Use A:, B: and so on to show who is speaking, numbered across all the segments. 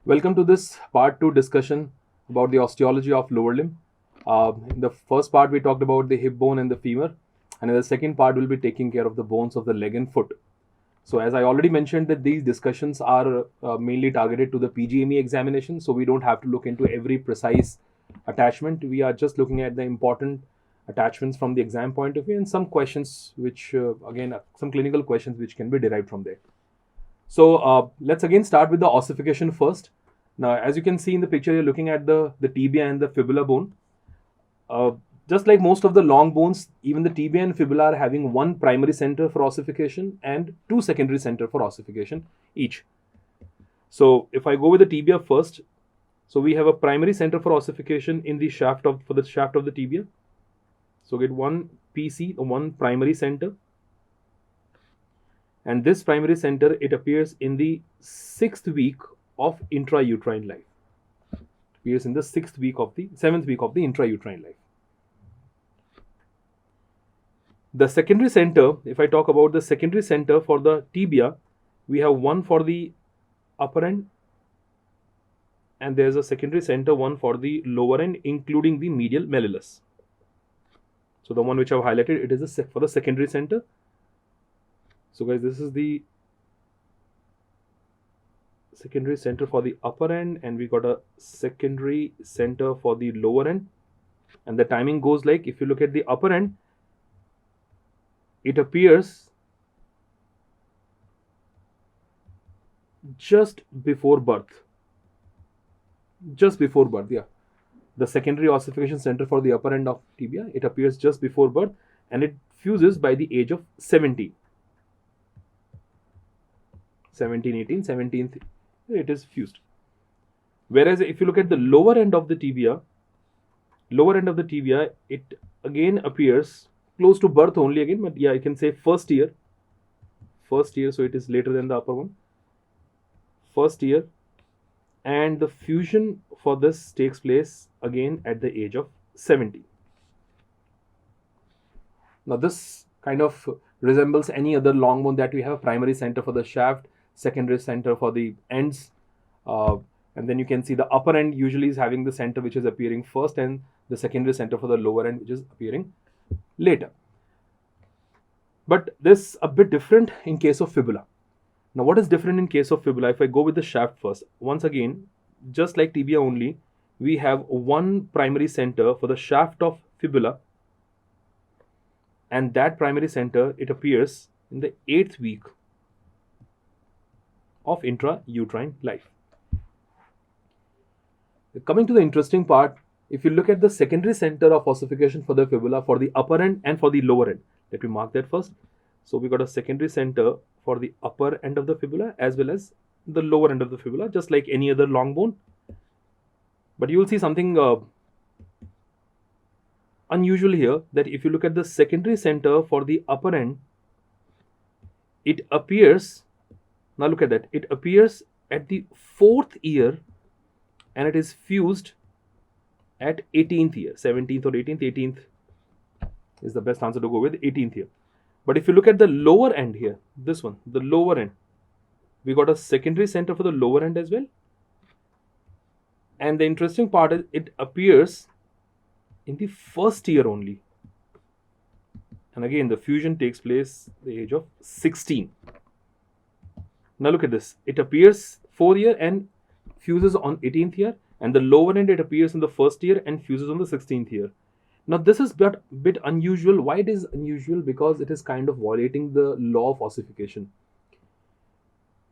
A: Welcome to this part 2 discussion about the osteology of lower limb. In the first part, we talked about the hip bone and the femur, and in the second part, we'll be taking care of the bones of the leg and foot. So, as I already mentioned, that these discussions are mainly targeted to the PGME examination, so we don't have to look into every precise attachment. We are just looking at the important attachments from the exam point of view and some questions, which some clinical questions which can be derived from there. So let's again start with the ossification first. Now, as you can see in the picture, you're looking at the tibia and the fibula bone. Just like most of the long bones, even the tibia and fibula are having one primary center for ossification and two secondary center for ossification each. So if I go with the tibia first, so we have a primary center for ossification in the shaft of the tibia. So get one PC, one primary center. And this primary center, it appears in the 6th week of intrauterine life. It appears in the 7th week of the intrauterine life. The secondary center, if I talk about the secondary center for the tibia, we have one for the upper end, and there's a secondary center one for the lower end, including the medial malleolus. So the one which I've highlighted, it is for the secondary center. So guys, this is the secondary center for the upper end, and we got a secondary center for the lower end. And the timing goes like, if you look at the upper end, it appears just before birth. Yeah. The secondary ossification center for the upper end of tibia, it appears just before birth, and it fuses by the age of 17, 18, 17th, it is fused. Whereas if you look at the lower end of the tibia, it again appears close to birth only again, but yeah, I can say first year, so it is later than the upper one. First year, and the fusion for this takes place again at the age of 70. Now this kind of resembles any other long bone that we have: primary center for the shaft, secondary center for the ends, and then you can see the upper end usually is having the center which is appearing first, and the secondary center for the lower end which is appearing later. But this is a bit different in case of fibula. Now what is different in case of fibula? If I go with the shaft first, once again, just like tibia only, we have one primary center for the shaft of fibula, and that primary center, it appears in the 8th week of intrauterine life. Coming to the interesting part, if you look at the secondary center of ossification for the fibula for the upper end and for the lower end, let me mark that first. So we got a secondary center for the upper end of the fibula as well as the lower end of the fibula, just like any other long bone. But you will see something unusual here, that if you look at the secondary center for the upper end, it appears, now look at that, it appears at the 4th year, and it is fused at 18th year, 17th or 18th is the best answer to go with, 18th year. But if you look at the lower end here, this one, the lower end, we got a secondary center for the lower end as well. And the interesting part is it appears in the 1st year only. And again, the fusion takes place at the age of 16. Now look at this. It appears 4th year and fuses on 18th year, and the lower end, it appears in the 1st year and fuses on the 16th year. Now this is a bit unusual. Why it is unusual? Because it is kind of violating the law of ossification.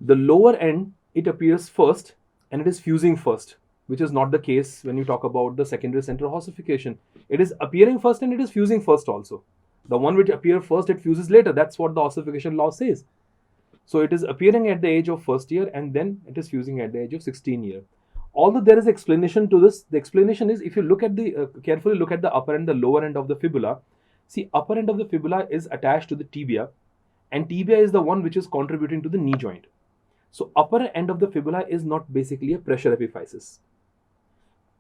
A: The lower end, it appears first and it is fusing first, which is not the case when you talk about the secondary center of ossification. It is appearing first and it is fusing first also. The one which appears first, it fuses later. That's what the ossification law says. So it is appearing at the age of 1st year, and then it is fusing at the age of 16 year. Although there is explanation to this, the explanation is, if you look at the carefully look at the upper and the lower end of the fibula, see, upper end of the fibula is attached to the tibia, and tibia is the one which is contributing to the knee joint. So upper end of the fibula is not basically a pressure epiphysis.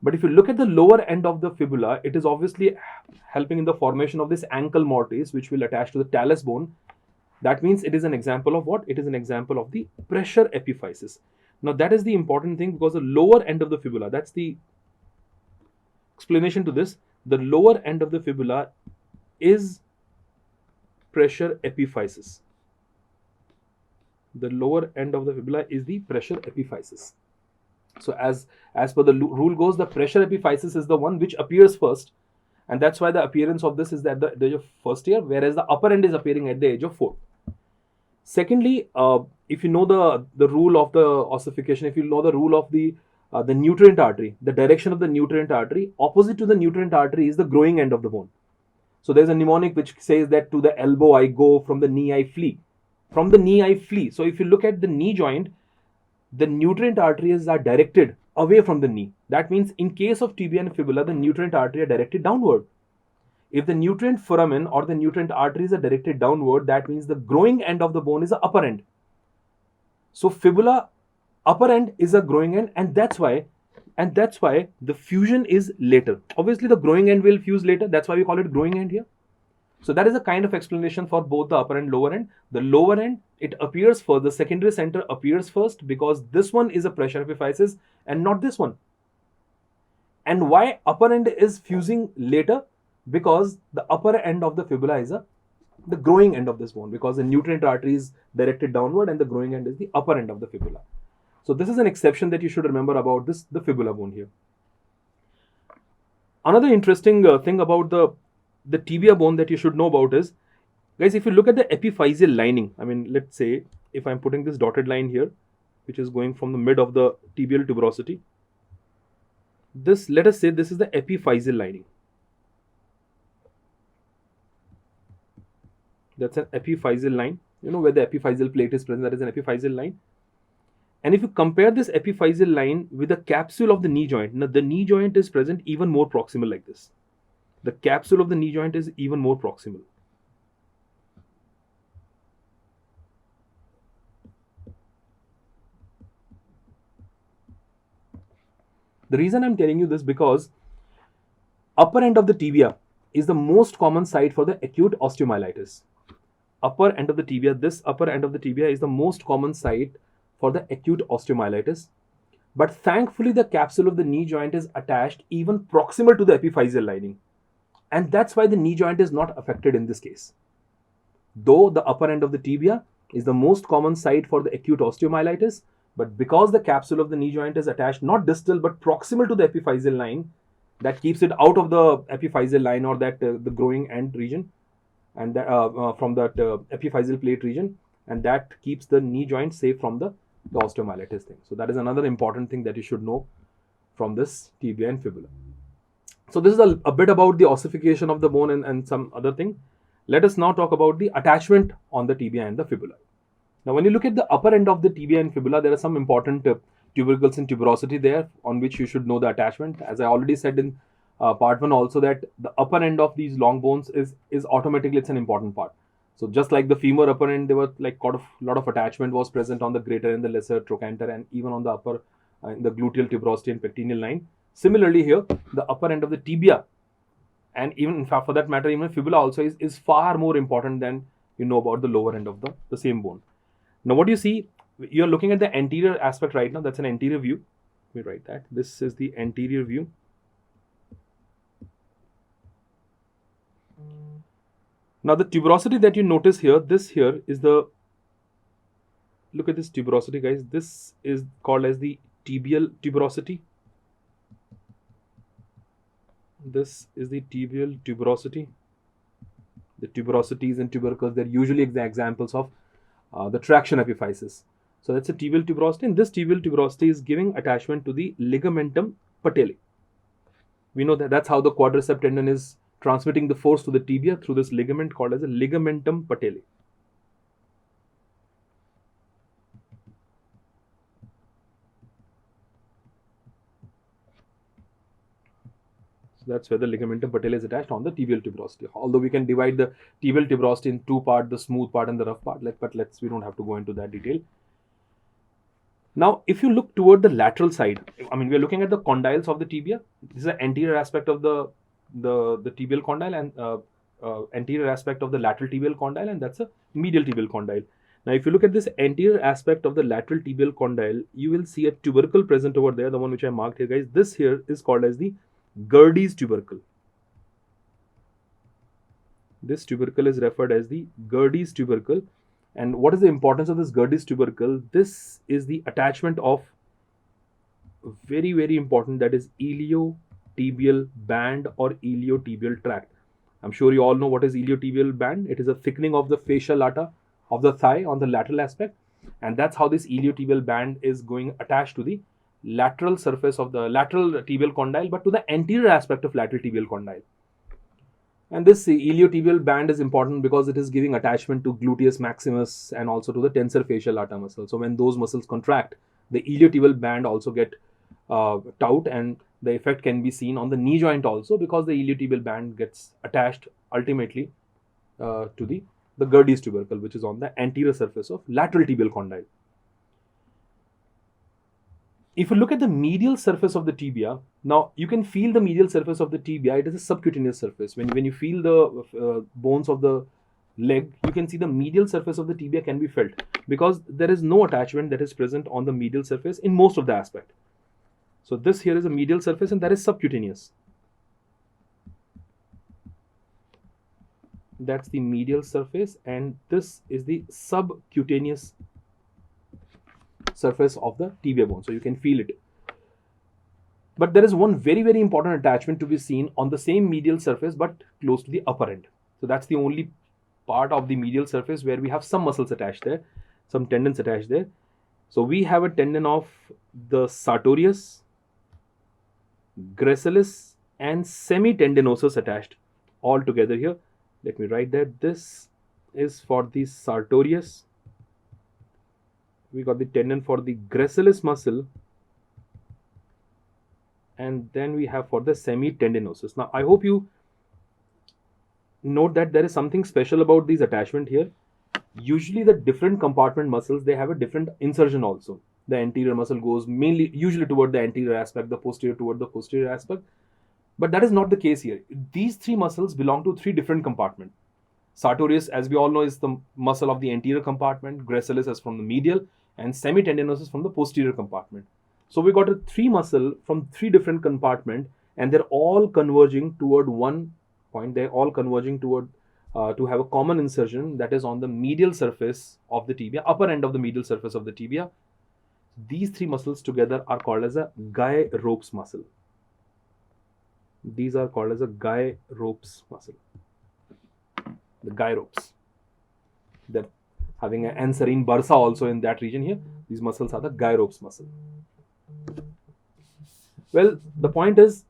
A: But if you look at the lower end of the fibula, it is obviously helping in the formation of this ankle mortise, which will attach to the talus bone. That means it is an example of what? It is an example of the pressure epiphysis. Now that is the important thing, because the lower end of the fibula, that's the explanation to this, the lower end of the fibula is pressure epiphysis. The lower end of the fibula is the pressure epiphysis. So as per the rule goes, the pressure epiphysis is the one which appears first, and that's why the appearance of this is at the age of first year, whereas the upper end is appearing at the age of 4. Secondly, if you know the rule of the ossification, if you know the rule of the nutrient artery, the direction of the nutrient artery, opposite to the nutrient artery is the growing end of the bone. So there's a mnemonic which says that to the elbow I go, from the knee I flee. From the knee I flee. So if you look at the knee joint, the nutrient arteries are directed away from the knee. That means in case of tibia and fibula, the nutrient artery are directed downward. If the nutrient foramen or the nutrient arteries are directed downward, that means the growing end of the bone is the upper end. So fibula upper end is a growing end, and that's why the fusion is later. Obviously the growing end will fuse later, that's why we call it growing end here. So that is a kind of explanation for both the upper and lower end. The lower end, it appears first, the secondary center appears first, because this one is a pressure epiphysis and not this one. And why upper end is fusing later? Because the upper end of the fibula is the growing end of this bone, because the nutrient artery is directed downward and the growing end is the upper end of the fibula. So this is an exception that you should remember about this, the fibula bone here. Another interesting thing about the tibia bone that you should know about is, guys, if you look at the epiphyseal lining, I mean, let's say if I'm putting this dotted line here, which is going from the mid of the tibial tuberosity, this, let us say this is the epiphyseal lining. That's an epiphyseal line. You know where the epiphyseal plate is present, that is an epiphyseal line. And if you compare this epiphyseal line with the capsule of the knee joint, now the knee joint is present even more proximal like this. The capsule of the knee joint is even more proximal. The reason I'm telling you this, because upper end of the tibia is the most common site for the acute osteomyelitis. Upper end of the tibia, this upper end of the tibia is the most common site for the acute osteomyelitis. But thankfully the capsule of the knee joint is attached even proximal to the epiphyseal lining. And that's why the knee joint is not affected in this case. Though the upper end of the tibia is the most common site for the acute osteomyelitis, but because the capsule of the knee joint is attached not distal but proximal to the epiphyseal line, that keeps it out of the epiphyseal line, or that the growing end region, and that, from that epiphyseal plate region, and that keeps the knee joint safe from the osteomyelitis thing. So that is another important thing that you should know from this tibia and fibula. So this is a bit about the ossification of the bone and some other thing. Let us now talk about the attachment on the tibia and the fibula. Now when you look at the upper end of the tibia and fibula, there are some important tubercles and tuberosity there on which you should know the attachment. As I already said in part 1 also, that the upper end of these long bones is automatically, it's an important part. So just like the femur upper end, there were like a lot of attachment was present on the greater and the lesser trochanter, and even on the upper in the gluteal tuberosity and pectineal line. Similarly here, the upper end of the tibia, and even in fact for that matter even fibula also is far more important than you know about the lower end of the same bone. Now what you see, you're looking at the anterior aspect right now. That's an anterior view. Let me write that. This is the anterior view. Now the tuberosity that you notice here, this here is the, look at this tuberosity guys, this is called as the tibial tuberosity. This is the tibial tuberosity. The tuberosities and tubercles, they're usually examples of the traction epiphysis. So that's a tibial tuberosity, and this tibial tuberosity is giving attachment to the ligamentum patellae. We know that that's how the quadricep tendon is transmitting the force to the tibia through this ligament called as a ligamentum patellae. So that's where the ligamentum patellae is attached on the tibial tuberosity. Although we can divide the tibial tuberosity in two parts, the smooth part and the rough part, but we don't have to go into that detail. Now, if you look toward the lateral side, I mean, we're looking at the condyles of the tibia. This is the anterior aspect of the tibial condyle, and anterior aspect of the lateral tibial condyle, and that's a medial tibial condyle. Now, if you look at this anterior aspect of the lateral tibial condyle, you will see a tubercle present over there, the one which I marked here, guys. This here is called as the Gerdy's tubercle. This tubercle is referred as the Gerdy's tubercle. And what is the importance of this Gerdy's tubercle? This is the attachment of very, very important, that is iliotibial band or iliotibial tract. I'm sure you all know what is iliotibial band. It is a thickening of the fascia lata of the thigh on the lateral aspect, and that's how this iliotibial band is going attached to the lateral surface of the lateral tibial condyle, but to the anterior aspect of lateral tibial condyle. And this iliotibial band is important because it is giving attachment to gluteus maximus and also to the tensor fasciae lata muscle. So when those muscles contract, the iliotibial band also get taut, and the effect can be seen on the knee joint also, because the iliotibial band gets attached ultimately to the Gerdy's tubercle, which is on the anterior surface of lateral tibial condyle. If you look at the medial surface of the tibia, now you can feel the medial surface of the tibia. It is a subcutaneous surface. When you feel the bones of the leg, you can see the medial surface of the tibia can be felt, because there is no attachment that is present on the medial surface in most of the aspect. So this here is a medial surface, and that is subcutaneous. That's the medial surface, and this is the subcutaneous surface of the tibia bone. So you can feel it. But there is one very, very important attachment to be seen on the same medial surface, but close to the upper end. So that's the only part of the medial surface where we have some muscles attached there, some tendons attached there. So we have a tendon of the sartorius, gracilis, and semitendinosus attached all together here. Let me write that. This is for the sartorius. We got the tendon for the gracilis muscle, and then we have for the semitendinosus. Now I hope you note that there is something special about these attachment here. Usually the different compartment muscles, they have a different insertion also. The anterior muscle goes usually toward the anterior aspect, the posterior toward the posterior aspect. But that is not the case here. These three muscles belong to three different compartments. Sartorius, as we all know, is the muscle of the anterior compartment. Gracilis is from the medial, and semitendinosus from the posterior compartment. So we got a three muscle from three different compartments, and they're all converging toward one point. They're all converging toward to have a common insertion that is on the medial surface of the tibia, upper end of the medial surface of the tibia. These three muscles together are called as a guy ropes muscle. These are called as a guy ropes muscle. The guy ropes. They're having an anserine bursa also in that region here. These muscles are the guy ropes muscle. Well, the point is,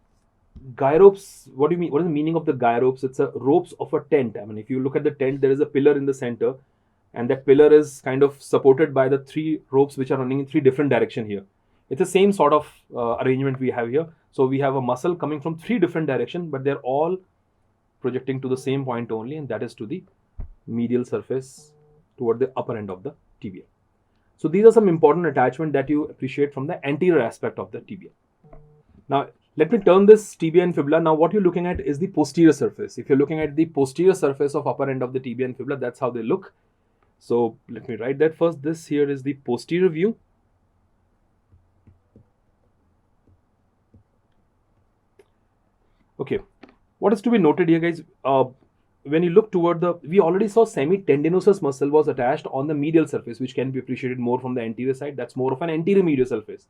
A: guy ropes, what do you mean? What is the meaning of the guy ropes? It's a ropes of a tent. I mean, if you look at the tent, there is a pillar in the center, and that pillar is kind of supported by the three ropes which are running in three different directions here. It's the same sort of arrangement we have here. So we have a muscle coming from three different directions, but they're all projecting to the same point only, and that is to the medial surface toward the upper end of the tibia. So these are some important attachment that you appreciate from the anterior aspect of the tibia. Now, let me turn this tibia and fibula. Now, what you're looking at is the posterior surface. If you're looking at the posterior surface of upper end of the tibia and fibula, that's how they look. So let me write that first. This here is the posterior view. Okay, what is to be noted here, guys? When you look toward we already saw semitendinosus muscle was attached on the medial surface, which can be appreciated more from the anterior side. That's more of an anterior medial surface.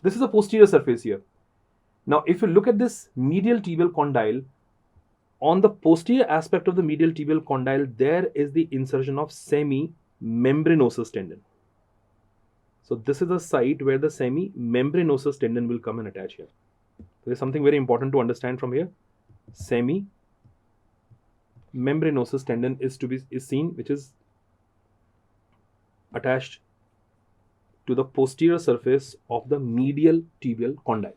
A: This is a posterior surface here. Now, if you look at this medial tibial condyle, on the posterior aspect of the medial tibial condyle, there is the insertion of semimembranosus tendon. So this is the site where the semimembranosus tendon will come and attach here. There is something very important to understand from here. Semimembranosus tendon is seen, which is attached to the posterior surface of the medial tibial condyle.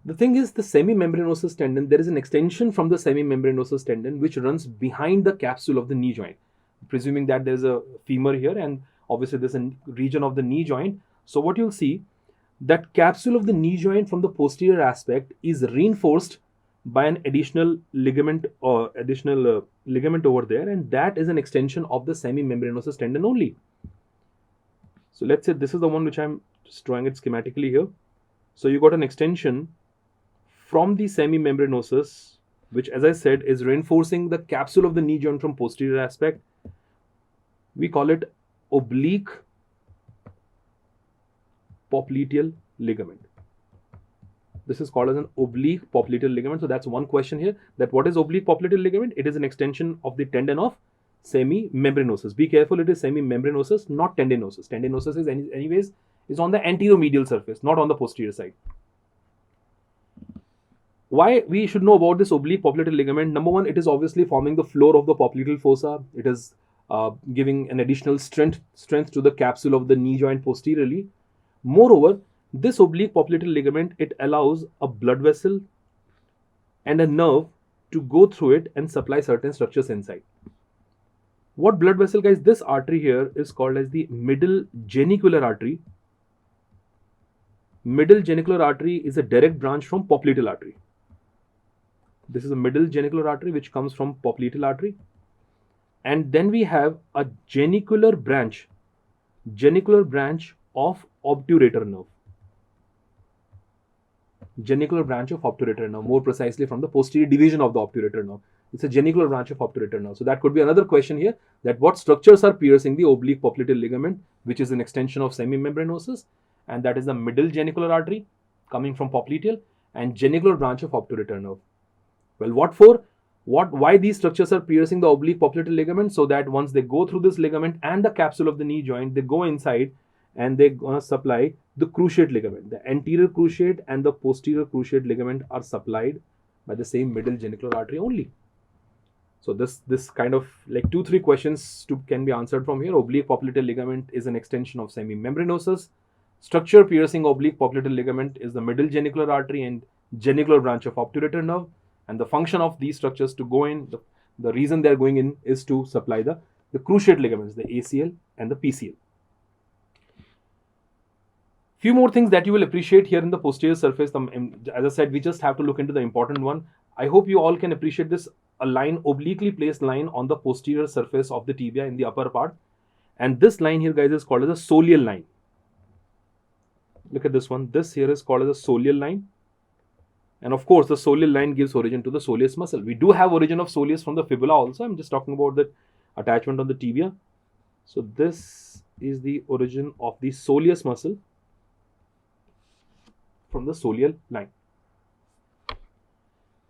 A: The thing is, the semimembranosus tendon, there is an extension from the semimembranosus tendon which runs behind the capsule of the knee joint. Presuming that there is a femur here, and obviously there's a region of the knee joint. So what you'll see, that capsule of the knee joint from the posterior aspect is reinforced by an additional ligament or additional ligament over there, and that is an extension of the semimembranosus tendon only. So let's say this is the one which I'm just drawing it schematically here. So you got an extension from the semimembranosus, which, as I said, is reinforcing the capsule of the knee joint from posterior aspect. We call it oblique popliteal ligament. This is called as an oblique popliteal ligament. So that's one question here, that what is oblique popliteal ligament? It is an extension of the tendon of semimembranosus. Be careful, it is semimembranosus, not tendinosus. Tendinosus is anyways is on the anteromedial surface, not on the posterior side. Why we should know about this oblique popliteal ligament? Number one, it is obviously forming the floor of the popliteal fossa. It is giving an additional strength to the capsule of the knee joint posteriorly. Moreover, this oblique popliteal ligament, it allows a blood vessel and a nerve to go through it and supply certain structures inside. What blood vessel, guys? This artery here is called as the middle genicular artery. Middle genicular artery is a direct branch from popliteal artery. This is a middle genicular artery which comes from popliteal artery. And then we have a genicular branch of obturator nerve. Genicular branch of obturator nerve, more precisely from the posterior division of the obturator nerve. It's a genicular branch of obturator nerve. So that could be another question here, that what structures are piercing the oblique popliteal ligament, which is an extension of semimembranosus, and that is the middle genicular artery coming from popliteal and genicular branch of obturator nerve. Well, what for? Why these structures are piercing the oblique popliteal ligament? So that once they go through this ligament and the capsule of the knee joint, they go inside and they're gonna supply the cruciate ligament. The anterior cruciate and the posterior cruciate ligament are supplied by the same middle genicular artery only. So this kind of like 2-3 questions can be answered from here. Oblique popliteal ligament is an extension of semimembranosus. Structure piercing oblique popliteal ligament is the middle genicular artery and genicular branch of obturator nerve. And the function of these structures to go in, the reason they're going in is to supply the cruciate ligaments, the ACL and the PCL. Few more things that you will appreciate here in the posterior surface. As I said, we just have to look into the important one. I hope you all can appreciate this, a line, obliquely placed line on the posterior surface of the tibia in the upper part. And this line here, guys, is called as a soleal line. Look at this one. This here is called as a soleal line. And of course, the soleal line gives origin to the soleus muscle. We do have origin of soleus from the fibula also. I'm just talking about the attachment on the tibia. So this is the origin of the soleus muscle from the soleal line.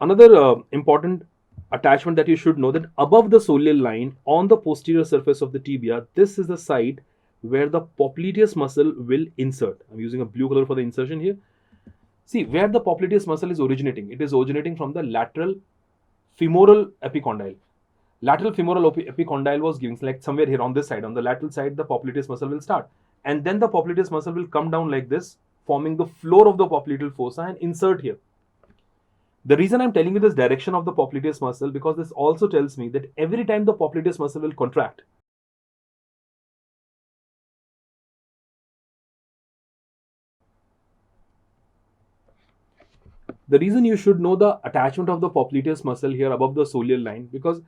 A: Another important attachment that you should know, that above the soleal line on the posterior surface of the tibia, this is the site where the popliteus muscle will insert. I'm using a blue color for the insertion here. See, where the popliteus muscle is originating, it is originating from the lateral femoral epicondyle. Lateral femoral epicondyle was giving, like somewhere here on this side, on the lateral side, the popliteus muscle will start. And then the popliteus muscle will come down like this, forming the floor of the popliteal fossa and insert here. The reason I'm telling you this direction of the popliteus muscle, because this also tells me that every time the popliteus muscle will contract, the reason you should know the attachment of the popliteus muscle here above the soleal line, because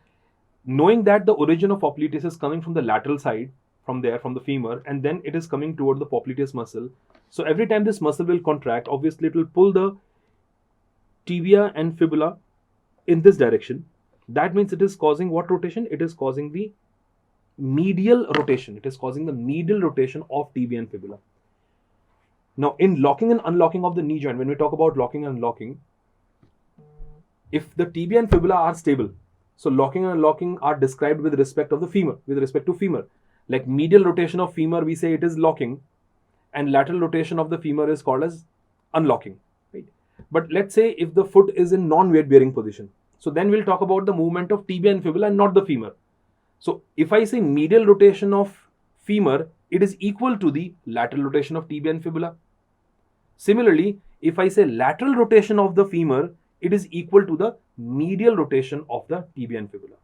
A: knowing that the origin of popliteus is coming from the lateral side, from there, from the femur, and then it is coming toward the popliteus muscle. So every time this muscle will contract, obviously it will pull the tibia and fibula in this direction. That means it is causing what rotation? It is causing the medial rotation. It is causing the medial rotation of tibia and fibula. Now, in locking and unlocking of the knee joint, when we talk about locking and unlocking, if the tibia and fibula are stable, so locking and unlocking are described with respect of the femur, with respect to femur. Like medial rotation of femur, we say it is locking, and lateral rotation of the femur is called as unlocking. Right? But let's say if the foot is in non-weight bearing position, so then we'll talk about the movement of tibia and fibula and not the femur. So if I say medial rotation of femur, it is equal to the lateral rotation of tibia and fibula. Similarly, if I say lateral rotation of the femur, it is equal to the medial rotation of the tibia and fibula.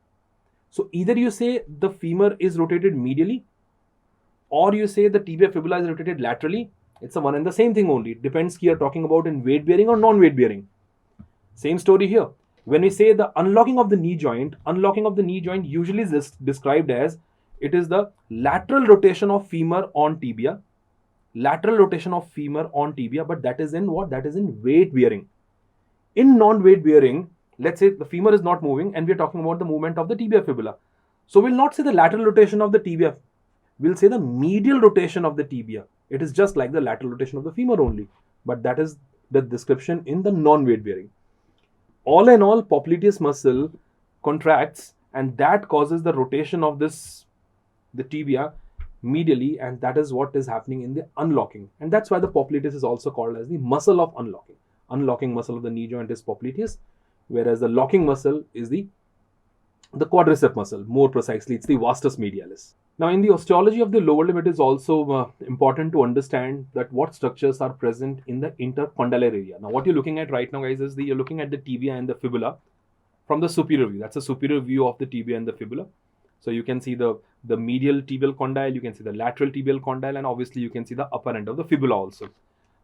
A: So either you say the femur is rotated medially, or you say the tibia fibula is rotated laterally. It's a one and the same thing only. It depends, you are talking about in weight bearing or non-weight bearing. Same story here. When we say the unlocking of the knee joint, usually is described as it is the lateral rotation of femur on tibia, but that is in what? That is in weight bearing. In non-weight bearing, let's say the femur is not moving and we're talking about the movement of the tibia fibula. So we'll not say the lateral rotation of the tibia, we'll say the medial rotation of the tibia. It is just like the lateral rotation of the femur only, but that is the description in the non-weight bearing. All in all, popliteus muscle contracts and that causes the rotation of the tibia medially, and that is what is happening in the unlocking, and that's why the popliteus is also called as the muscle of unlocking muscle of the knee joint is popliteus, whereas the locking muscle is the quadricep muscle. More precisely, it's the vastus medialis. Now, in the osteology of the lower limb, it is also important to understand that what structures are present in the intercondylar area. Now, what you're looking at right now, guys, is you're looking at the tibia and the fibula from the superior view. That's a superior view of the tibia and the fibula. So you can see the medial tibial condyle, you can see the lateral tibial condyle, and obviously you can see the upper end of the fibula also.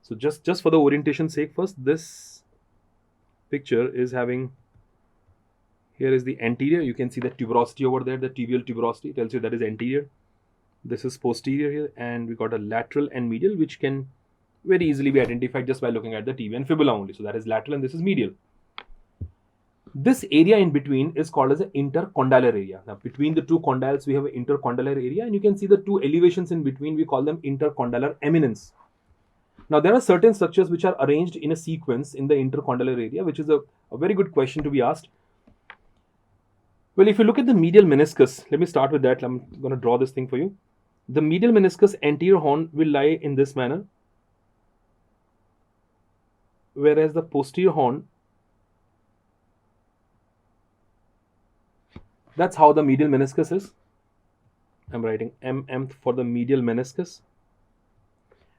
A: So just for the orientation sake, first, this picture is having, here is the anterior. You can see the tuberosity over there, the tibial tuberosity tells you that is anterior. This is posterior here, and we got a lateral and medial, which can very easily be identified just by looking at the tibia and fibula only. So that is lateral and this is medial. This area in between is called as the intercondylar area. Now, between the two condyles, we have an intercondylar area, and you can see the two elevations in between. We call them intercondylar eminence. Now, there are certain structures which are arranged in a sequence in the intercondylar area, which is a very good question to be asked. Well, if you look at the medial meniscus, let me start with that. I'm going to draw this thing for you. The medial meniscus anterior horn will lie in this manner, whereas the posterior horn, that's how the medial meniscus is. I'm writing MM for the medial meniscus.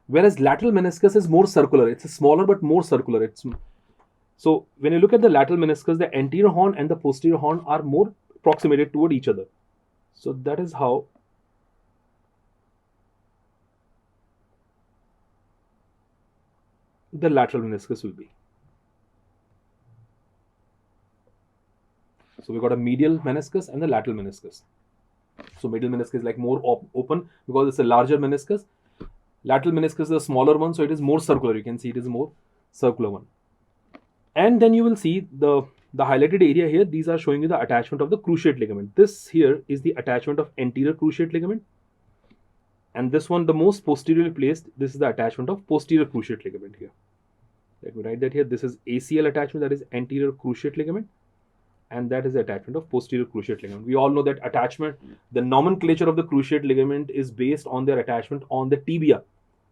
A: Whereas lateral meniscus is more circular. It's a smaller but more circular. So when you look at the lateral meniscus, the anterior horn and the posterior horn are more approximated toward each other. So that is how the lateral meniscus will be. So we got a medial meniscus and the lateral meniscus. So medial meniscus is like more open because it's a larger meniscus. Lateral meniscus is a smaller one, so it is more circular. You can see it is a more circular one. And then you will see the highlighted area here. These are showing you the attachment of the cruciate ligament. This here is the attachment of anterior cruciate ligament. And this one, the most posteriorly placed, this is the attachment of posterior cruciate ligament here. Let me write that here. This is ACL attachment, that is anterior cruciate ligament. And that is the attachment of posterior cruciate ligament. We all know that attachment, the nomenclature of the cruciate ligament is based on their attachment on the tibia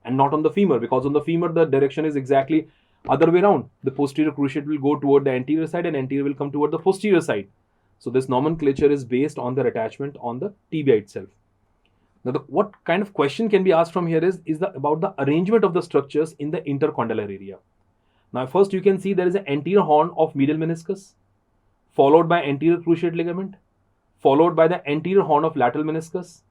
A: and not on the femur, because on the femur the direction is exactly other way around. The posterior cruciate will go toward the anterior side and anterior will come toward the posterior side. So this nomenclature is based on their attachment on the tibia itself. Now, what kind of question can be asked from here is about the arrangement of the structures in the intercondylar area. Now, first you can see there is an anterior horn of medial meniscus, followed by anterior cruciate ligament, followed by the anterior horn of lateral meniscus,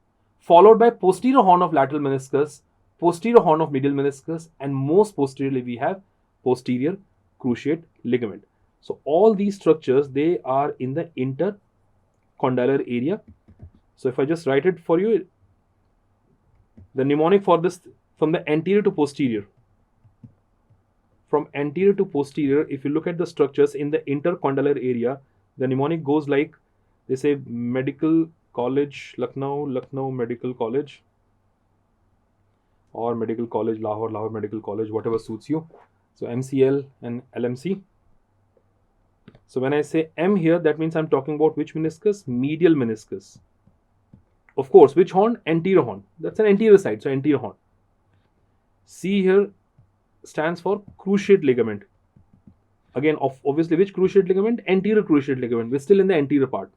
A: followed by posterior horn of lateral meniscus, posterior horn of medial meniscus, and most posteriorly we have posterior cruciate ligament. So all these structures, they are in the intercondylar area. So if I just write it for you, the mnemonic for this, from the anterior to posterior, from anterior to posterior, if you look at the structures in the intercondylar area, the mnemonic goes like, they say Medical College Lucknow Medical College, or Medical College Lahore Medical College, whatever suits you. So MCL and LMC. So when I say M here, that means I'm talking about which meniscus? Medial meniscus. Of course, which horn? Anterior horn. That's an anterior side, so anterior horn. C here stands for cruciate ligament. Again, obviously, which cruciate ligament? Anterior cruciate ligament. We're still in the anterior part.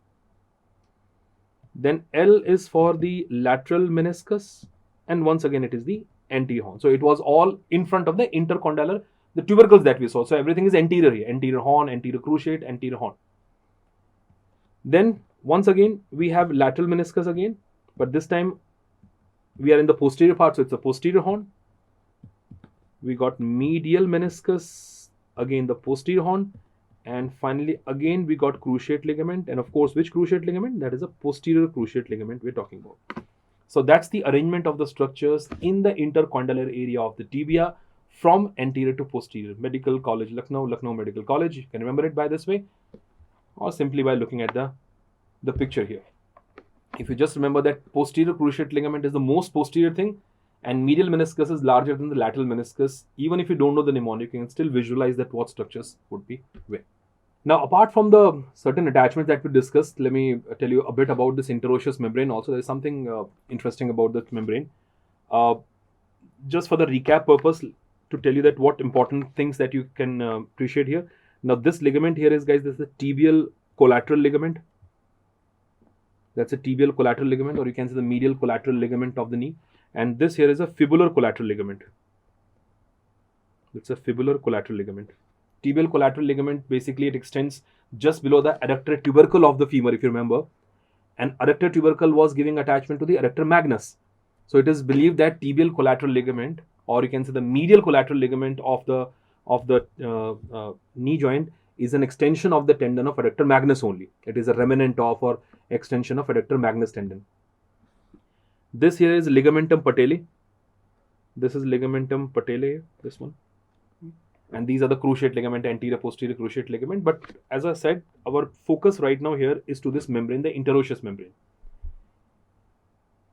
A: Then L is for the lateral meniscus, and once again it is the anterior horn. So it was all in front of the intercondylar, the tubercles that we saw. So everything is anterior here. Anterior horn, anterior cruciate, anterior horn. Then once again we have lateral meniscus again, but this time we are in the posterior part, so it's a posterior horn. We got medial meniscus, again the posterior horn, And finally, again, we got cruciate ligament. And of course, which cruciate ligament? That is a posterior cruciate ligament we're talking about. So that's the arrangement of the structures in the intercondylar area of the tibia from anterior to posterior. Medical College, Lucknow, Lucknow Medical College. You can remember it by this way, or simply by looking at the picture here. If you just remember that posterior cruciate ligament is the most posterior thing, and medial meniscus is larger than the lateral meniscus, even if you don't know the mnemonic, you can still visualize that what structures would be where. Now, apart from the certain attachments that we discussed, let me tell you a bit about this interosseous membrane. Also, there is something interesting about this membrane. Just for the recap purpose, to tell you that what important things that you can appreciate here. Now, this ligament here is, guys, this is the tibial collateral ligament. That's a tibial collateral ligament, or you can say the medial collateral ligament of the knee. And this here is a fibular collateral ligament. It's a fibular collateral ligament. Tibial collateral ligament, basically it extends just below the adductor tubercle of the femur, if you remember. And adductor tubercle was giving attachment to the adductor magnus. So it is believed that tibial collateral ligament, or you can say the medial collateral ligament of the knee joint, is an extension of the tendon of adductor magnus only. It is a remnant of or extension of adductor magnus tendon. This here is ligamentum patelli. This is ligamentum patelli, this one. And these are the cruciate ligament, anterior posterior cruciate ligament. But as I said, our focus right now here is to this membrane, the interosseous membrane.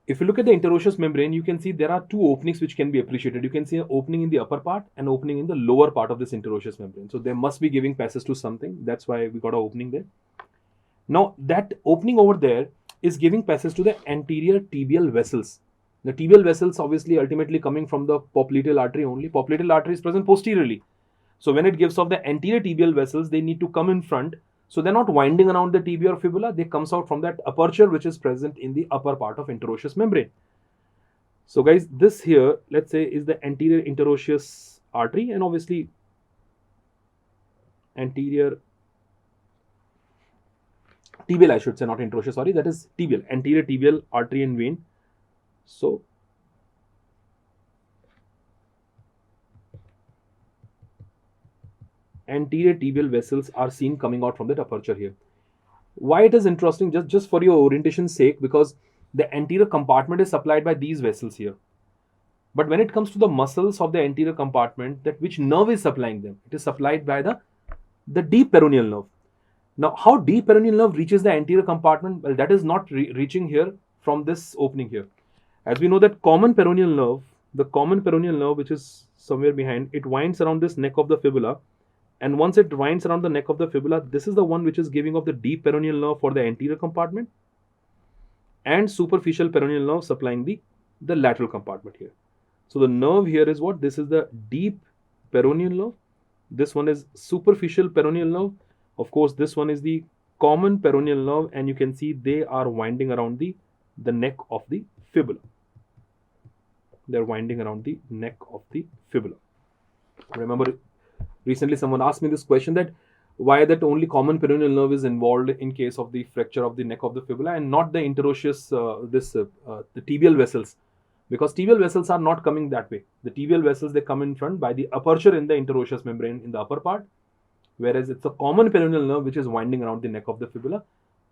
A: If you look at the interosseous membrane, you can see there are two openings which can be appreciated. You can see an opening in the upper part and opening in the lower part of this interosseous membrane. So they must be giving passage to something. That's why we got an opening there. Now that opening over there is giving passage to the anterior tibial vessels. The tibial vessels obviously ultimately coming from the popliteal artery only. Popliteal artery is present posteriorly. So when it gives off the anterior tibial vessels, they need to come in front. So they're not winding around the tibia or fibula. They comes out from that aperture which is present in the upper part of interosseous membrane. So guys, this here, let's say, is the anterior interosseous artery, and obviously anterior tibial, I should say, not interosseous, sorry, that is tibial, anterior tibial artery and vein. So anterior tibial vessels are seen coming out from that aperture here. Why it is interesting, just for your orientation's sake, because the anterior compartment is supplied by these vessels here. But when it comes to the muscles of the anterior compartment, that which nerve is supplying them? It is supplied by the deep peroneal nerve. Now, how deep peroneal nerve reaches the anterior compartment? Well, that is not reaching here from this opening here. As we know that common peroneal nerve, the common peroneal nerve, which is somewhere behind, it winds around this neck of the fibula. And once it winds around the neck of the fibula, this is the one which is giving off the deep peroneal nerve for the anterior compartment, and superficial peroneal nerve supplying the lateral compartment here. So the nerve here is what? This is the deep peroneal nerve. This one is superficial peroneal nerve. Of course, this one is the common peroneal nerve, and you can see they are winding around the neck of the fibula. They're winding around the neck of the fibula. Remember, recently someone asked me this question, that why that only common peroneal nerve is involved in case of the fracture of the neck of the fibula and not the interosseous, the tibial vessels, because tibial vessels are not coming that way. The tibial vessels, they come in front by the aperture in the interosseous membrane in the upper part, whereas it's a common peroneal nerve which is winding around the neck of the fibula,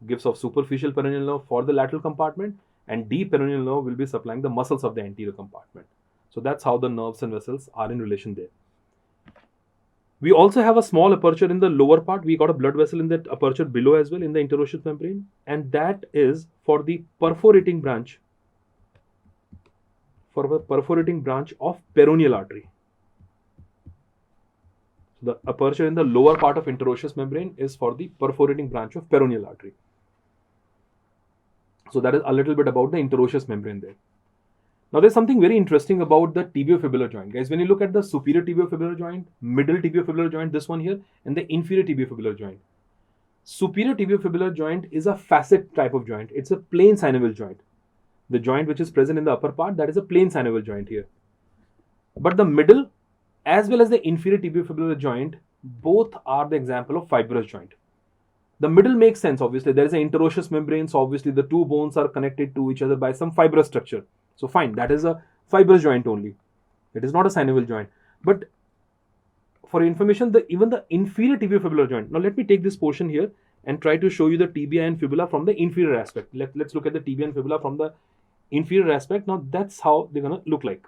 A: gives off superficial peroneal nerve for the lateral compartment, and deep peroneal nerve will be supplying the muscles of the anterior compartment. So that's how the nerves and vessels are in relation there. We also have a small aperture in the lower part. We got a blood vessel in that aperture below as well in the interosseous membrane, and that is for the perforating branch, of peroneal artery. So the aperture in the lower part of interosseous membrane is for the perforating branch of peroneal artery. So that is a little bit about the interosseous membrane there. Now there's something very interesting about the tibiofibular joint. Guys, when you look at the superior tibiofibular joint, middle tibiofibular joint, this one here, and the inferior tibiofibular joint. Superior tibiofibular joint is a facet type of joint. It's a plain synovial joint. The joint which is present in the upper part, that is a plain synovial joint here. But the middle as well as the inferior tibiofibular joint, both are the example of fibrous joint. The middle makes sense, obviously. There is an interosseous membrane, so obviously the two bones are connected to each other by some fibrous structure. So fine, that is a fibrous joint only. It is not a synovial joint. But for information, even the inferior tibiofibular joint. Now let me take this portion here and try to show you the tibia and fibula from the inferior aspect. Let's look at the tibia and fibula from the inferior aspect. Now that's how they're gonna look like.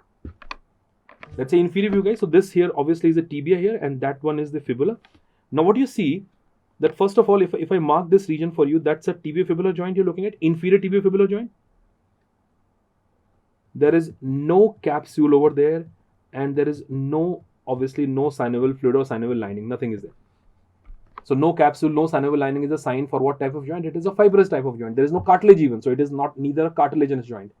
A: Let's say inferior view, guys. So this here obviously is the tibia here, and that one is the fibula. Now what you see, that first of all, if I mark this region for you, that's a tibiofibular joint you're looking at, inferior tibiofibular joint. There is no capsule over there, and there is obviously no synovial fluid or synovial lining, nothing is there. So no capsule, no synovial lining is a sign for what type of joint? It is a fibrous type of joint. There is no cartilage even, so it is neither a cartilaginous joint.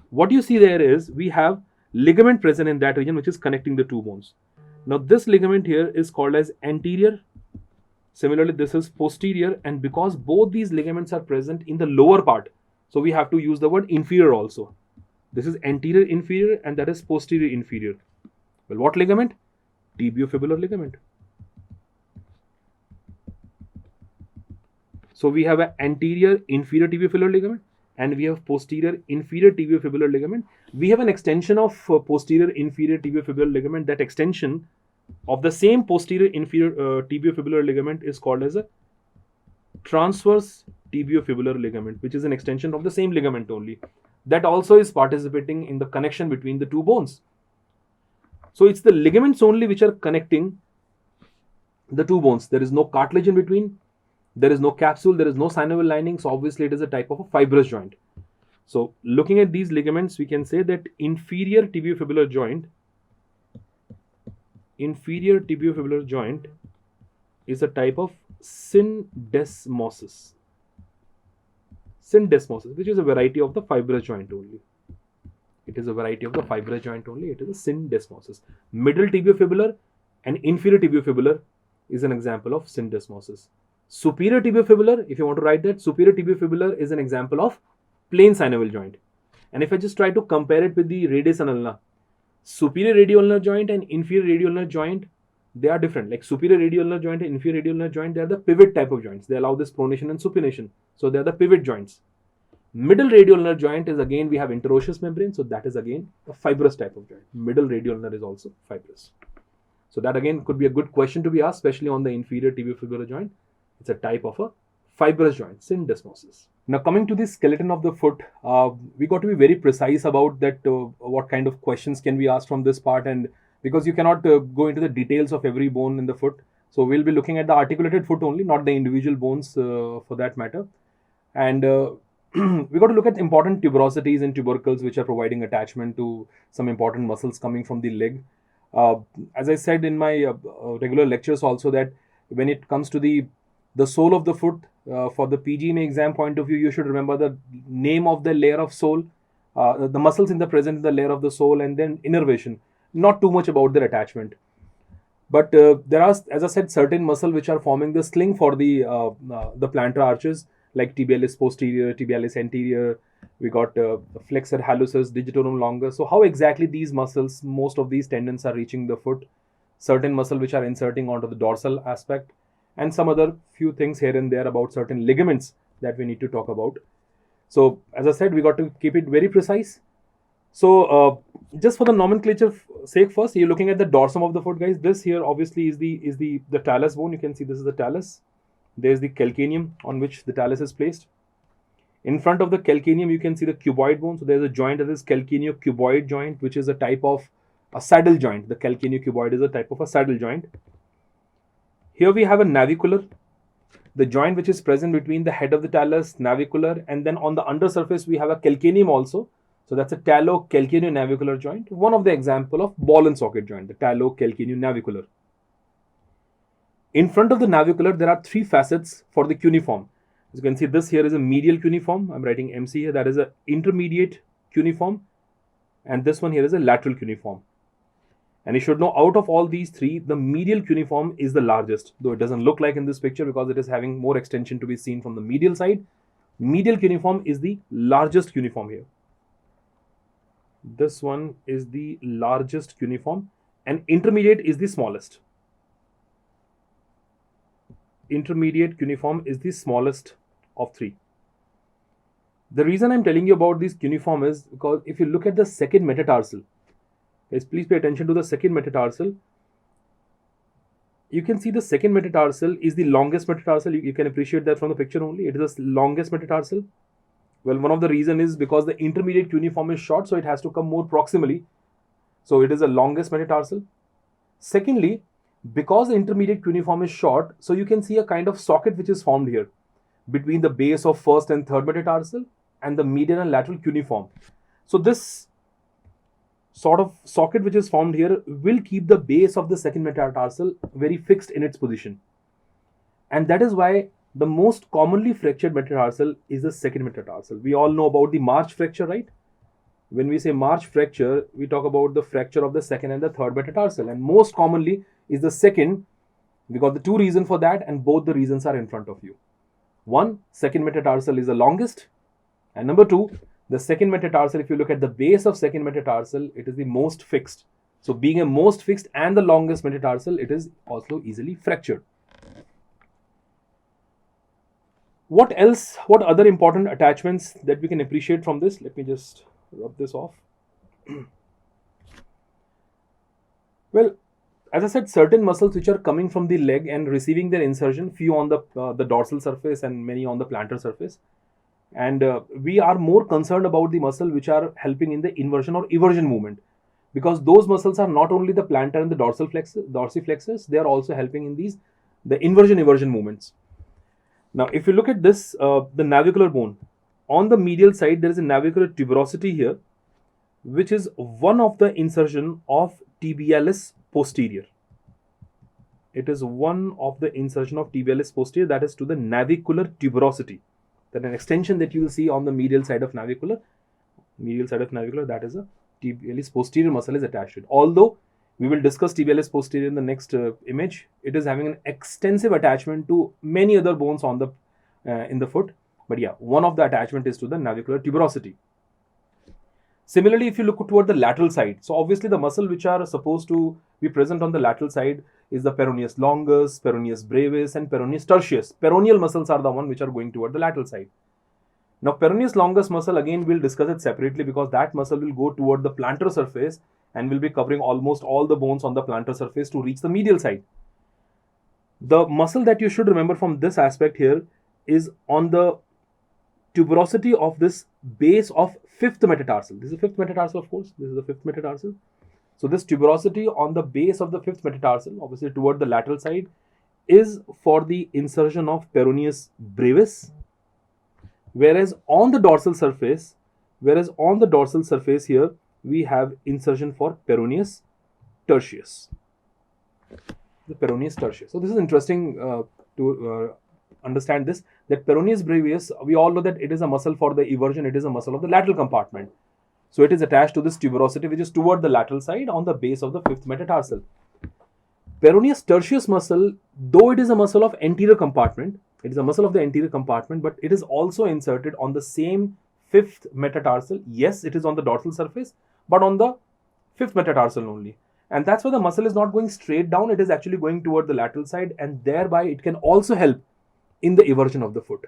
A: What you see there is we have ligament present in that region which is connecting the two bones. Now this ligament here is called as anterior. Similarly, this is posterior, and because both these ligaments are present in the lower part, so we have to use the word inferior also. This is anterior inferior, and that is posterior inferior. Well, what ligament? Tibiofibular ligament. So we have an anterior inferior tibiofibular ligament, and we have posterior inferior tibiofibular ligament. We have an extension of posterior inferior tibiofibular ligament. That extension of the same posterior inferior tibiofibular ligament is called as a transverse tibiofibular ligament, which is an extension of the same ligament only. That also is participating in the connection between the two bones. So it's the ligaments only which are connecting the two bones. There is no cartilage in between. There is no capsule. There is no synovial lining. So obviously it is a type of a fibrous joint. So looking at these ligaments, we can say that inferior tibiofibular joint is a type of syndesmosis. Syndesmosis, which is a variety of the fibrous joint only. It is a variety of the fibrous joint only. It is a syndesmosis. Middle tibiofibular and inferior tibiofibular is an example of syndesmosis. Superior tibiofibular, if you want to write that, superior tibiofibular is an example of plain synovial joint. And if I just try to compare it with the radius and ulna, superior radioulnar joint and inferior radioulnar joint, they are different. Like superior radioulnar joint and inferior radioulnar joint, they are the pivot type of joints. They allow this pronation and supination. So they are the pivot joints. Middle radioulnar joint is again, we have interosseous membrane. So that is again a fibrous type of joint. Middle radioulnar is also fibrous. So that again could be a good question to be asked, especially on the inferior tibiofibular joint. It's a type of a fibrous joint, syndesmosis. Now coming to the skeleton of the foot, we got to be very precise about that, what kind of questions can be asked from this part, and because you cannot go into the details of every bone in the foot. So we'll be looking at the articulated foot only, not the individual bones for that matter. And we got to look at important tuberosities and tubercles which are providing attachment to some important muscles coming from the leg. As I said in my regular lectures also, that when it comes to the sole of the foot, for the PGMA exam point of view, you should remember the name of the layer of sole, the muscles in the present in the layer of the sole, and then innervation. Not too much about their attachment. But there are, as I said, certain muscle which are forming the sling for the plantar arches, like tibialis posterior, tibialis anterior. We got flexor hallucis, digitorum longus. So how exactly these muscles, most of these tendons are reaching the foot, certain muscle which are inserting onto the dorsal aspect, and some other few things here and there about certain ligaments that we need to talk about. So as I said, we got to keep it very precise. So just for the nomenclature sake, first you're looking at the dorsum of the foot, guys. This here obviously is the talus bone. You can see this is the talus. There's the calcaneum on which the talus is placed. In front of the calcaneum, you can see the cuboid bone. So there's a joint that is calcaneocuboid joint, which is a type of a saddle joint. The calcaneocuboid is a type of a saddle joint. Here we have a navicular, the joint which is present between the head of the talus, navicular, and then on the undersurface we have a calcaneum also. So that's a talocalcaneonavicular joint, one of the example of ball and socket joint, the talocalcaneonavicular. In front of the navicular, there are three facets for the cuneiform. As you can see, this here is a medial cuneiform. I'm writing MC here. That is an intermediate cuneiform. And this one here is a lateral cuneiform. And you should know, out of all these three, the medial cuneiform is the largest, though it doesn't look like in this picture because it is having more extension to be seen from the medial side. Medial cuneiform is the largest cuneiform here. This one is the largest cuneiform, and intermediate is the smallest. Intermediate cuneiform is the smallest of three. The reason I'm telling you about this cuneiform is because if you look at the second metatarsal, guys, please pay attention to the second metatarsal. you can see the second metatarsal is the longest metatarsal. You can appreciate that from the picture only. It is the longest metatarsal. Well, one of the reason is because the intermediate cuneiform is short, so it has to come more proximally. So it is the longest metatarsal. Secondly, because the intermediate cuneiform is short, so you can see a kind of socket which is formed here between the base of first and third metatarsal and the median and lateral cuneiform. So this sort of socket which is formed here will keep the base of the second metatarsal very fixed in its position. And that is why the most commonly fractured metatarsal is the second metatarsal. We all know about the March fracture, right? When we say March fracture, we talk about the fracture of the second and the third metatarsal. And most commonly is the second. We got the two reasons for that, and both the reasons are in front of you. One, second metatarsal is the longest. And number two, the second metatarsal, if you look at the base of second metatarsal, it is the most fixed. So being a most fixed and the longest metatarsal, it is also easily fractured. What else? What other important attachments that we can appreciate from this? Let me just rub this off. Well, as I said, certain muscles which are coming from the leg and receiving their insertion, few on the dorsal surface and many on the plantar surface. And we are more concerned about the muscle which are helping in the inversion or eversion movement, because those muscles are not only the plantar and the dorsiflexus, they are also helping in the inversion eversion movements. Now, if you look at this, the navicular bone, on the medial side, there is a navicular tuberosity here, which is one of the insertion of tibialis posterior. It is one of the insertion of tibialis posterior, that is to the navicular tuberosity. That an extension that you will see on the medial side of navicular, that is a tibialis posterior muscle is attached to it. Although we will discuss tibialis posterior in the next image, it is having an extensive attachment to many other bones on the in the foot. But yeah, one of the attachment is to the navicular tuberosity. Similarly, if you look toward the lateral side, so obviously the muscle which are supposed to be present on the lateral side is the peroneus longus, peroneus brevis, and peroneus tertius. Peroneal muscles are the one which are going toward the lateral side. Now, peroneus longus muscle, again, we'll discuss it separately, because that muscle will go toward the plantar surface and will be covering almost all the bones on the plantar surface to reach the medial side. The muscle that you should remember from this aspect here is on the tuberosity of this base of fifth metatarsal. This is the fifth metatarsal, of course. This is the fifth metatarsal. So this tuberosity on the base of the fifth metatarsal, obviously toward the lateral side, is for the insertion of peroneus brevis, whereas on the dorsal surface here, we have insertion for peroneus tertius. The peroneus tertius. So this is interesting to understand this, that peroneus brevis, we all know that it is a muscle for the eversion, it is a muscle of the lateral compartment. So it is attached to this tuberosity which is toward the lateral side on the base of the fifth metatarsal. Peroneus tertius muscle, though it is a muscle of anterior compartment, it is a muscle of the anterior compartment, but it is also inserted on the same fifth metatarsal. Yes, it is on the dorsal surface, but on the fifth metatarsal only. And that's why the muscle is not going straight down, it is actually going toward the lateral side, and thereby it can also help in the eversion of the foot.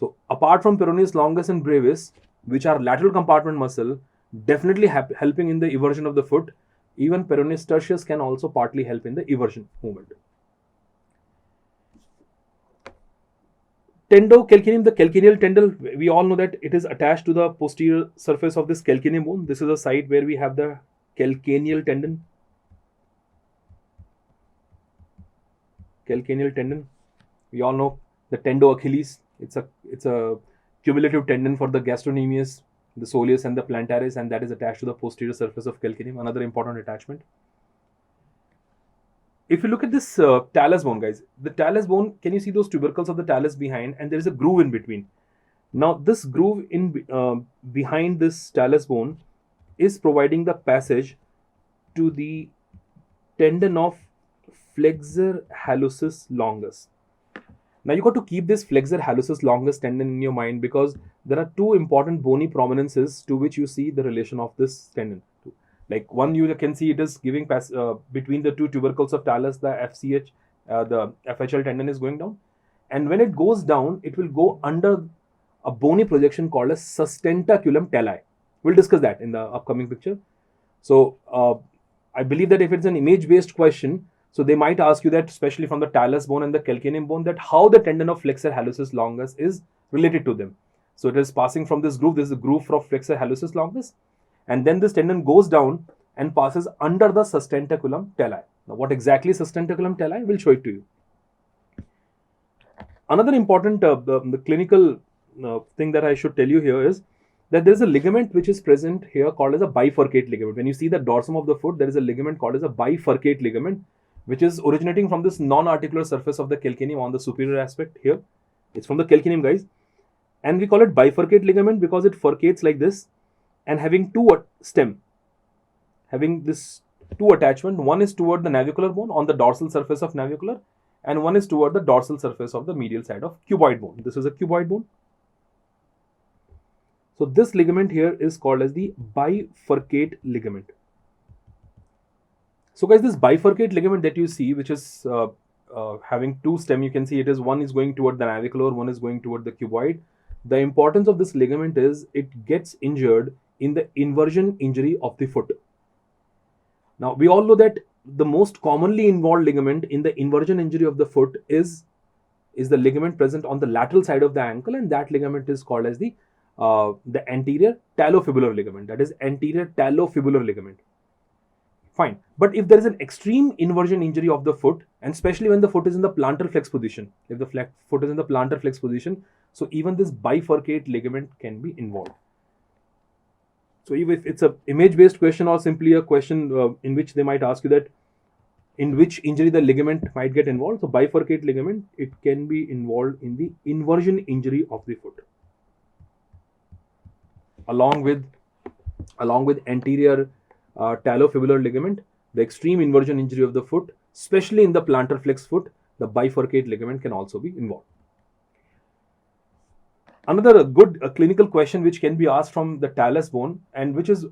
A: So apart from peroneus longus and brevis, which are lateral compartment muscle, definitely helping in the eversion of the foot, even peroneus tertius can also partly help in the eversion movement. Tendocalcaneum, the calcaneal tendon, we all know that it is attached to the posterior surface of this calcaneum bone. This is a site where we have the calcaneal tendon. Calcaneal tendon, we all know the tendoachilles. It's a cumulative tendon for the gastrocnemius, the soleus, and the plantaris, and that is attached to the posterior surface of calcaneum. Another important attachment. If you look at this talus bone, guys, the talus bone, can you see those tubercles of the talus behind? And there is a groove in between. Now, this groove in behind this talus bone is providing the passage to the tendon of flexor hallucis longus. Now, you got to keep this flexor hallucis longus tendon in your mind, because there are two important bony prominences to which you see the relation of this tendon. Like one, you can see it is giving between the two tubercles of talus, the FCH, the FHL tendon is going down. And when it goes down, it will go under a bony projection called as sustentaculum talli. We'll discuss that in the upcoming picture. So I believe that if it's an image-based question, So they might ask you that, especially from the talus bone and the calcaneum bone, that how the tendon of flexor hallucis longus is related to them. So it is passing from this groove. This is the groove of flexor hallucis longus, and then this tendon goes down and passes under the sustentaculum tali. Now, what exactly is sustentaculum tali? We'll show it to you. Another important the clinical thing that I should tell you here is that there is a ligament which is present here called as a bifurcate ligament. When you see the dorsum of the foot, there is a ligament called as a bifurcate ligament, which is originating from this non-articular surface of the calcaneum on the superior aspect here. It's from the calcaneum, guys. And we call it bifurcate ligament because it furcates like this and having two stem. Having this two attachment, one is toward the navicular bone on the dorsal surface of navicular, and one is toward the dorsal surface of the medial side of cuboid bone. This is a cuboid bone. So this ligament here is called as the bifurcate ligament. So guys, this bifurcate ligament that you see, which is having two stem, you can see it is one is going toward the navicular, one is going toward the cuboid. The importance of this ligament is it gets injured in the inversion injury of the foot. Now we all know that the most commonly involved ligament in the inversion injury of the foot is the ligament present on the lateral side of the ankle, and that ligament is called as the anterior talofibular ligament. That is anterior talofibular ligament. Fine. But if there is an extreme inversion injury of the foot, and especially when the foot is in the plantar flex position, if the foot is in the plantar flex position, so even this bifurcate ligament can be involved. So if it's a image based question or simply a question in which they might ask you that in which injury the ligament might get involved, so bifurcate ligament, it can be involved in the inversion injury of the foot, along with anterior talofibular ligament, the extreme inversion injury of the foot, especially in the plantar flex foot, the bifurcate ligament can also be involved. Another good clinical question which can be asked from the talus bone, and which is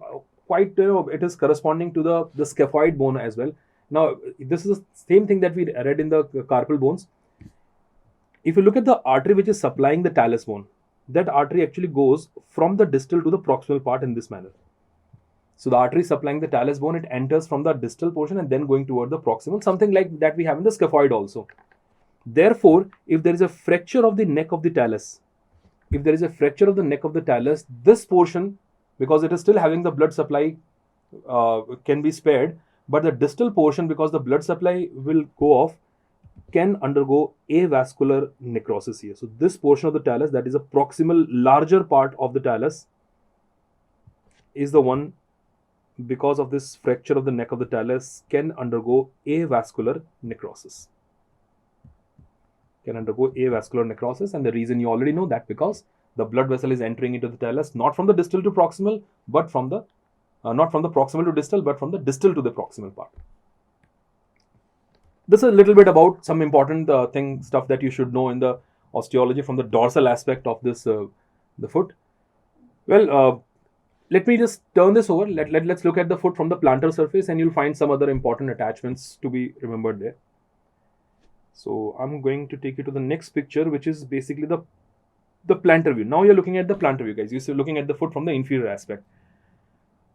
A: quite, it is corresponding to the scaphoid bone as well. Now, this is the same thing that we read in the carpal bones. If you look at the artery which is supplying the talus bone, that artery actually goes from the distal to the proximal part in this manner. So the artery supplying the talus bone, it enters from the distal portion and then going toward the proximal, something like that we have in the scaphoid also. Therefore, if there is a fracture of the neck of the talus, this portion, because it is still having the blood supply, can be spared, but the distal portion, because the blood supply will go off, can undergo avascular necrosis here. So this portion of the talus, that is a proximal larger part of the talus, is the one, because of this fracture of the neck of the talus, can undergo avascular necrosis. And the reason you already know that, because the blood vessel is entering into the talus not from the distal to proximal, but from the not from the proximal to distal, but from the distal to the proximal part. This is a little bit about some important stuff that you should know in the osteology from the dorsal aspect of this the foot. Well, let me just turn this over. Let's look at the foot from the plantar surface, and you'll find some other important attachments to be remembered there. So I'm going to take you to the next picture, which is basically the plantar view. Now you're looking at the plantar view, guys. You're looking at the foot from the inferior aspect.